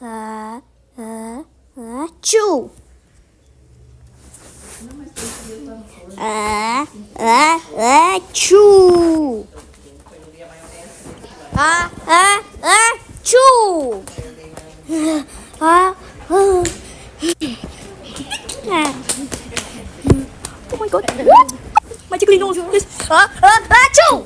Chu. Chu. Chu. Oh my god. What? Magically knows this. Chu.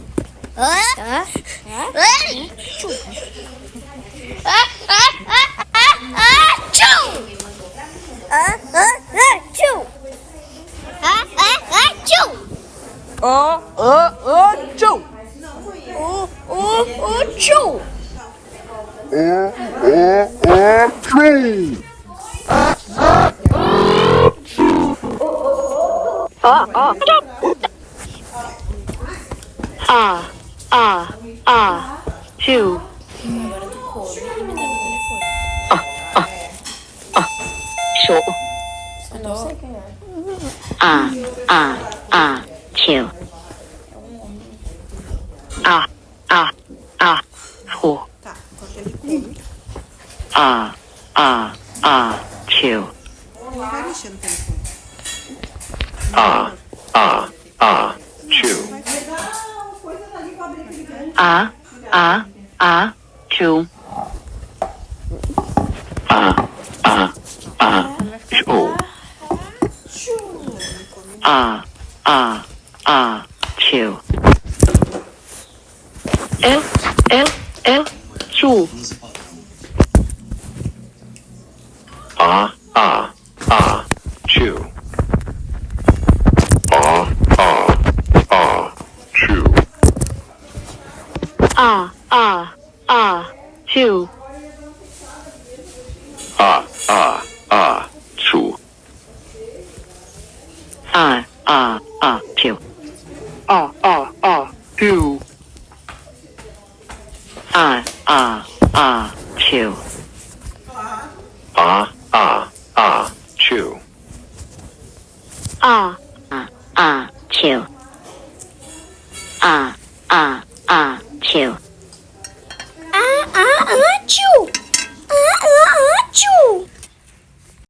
Chu. Tree. Two. Số. Chiều. Hồ. Chiều. Vai mexendo no telefone. Chew. Two. Chiều. Chu. Chew. Chew. Two. Chew. Chiều. Two. Chiều. Chew. Chiều.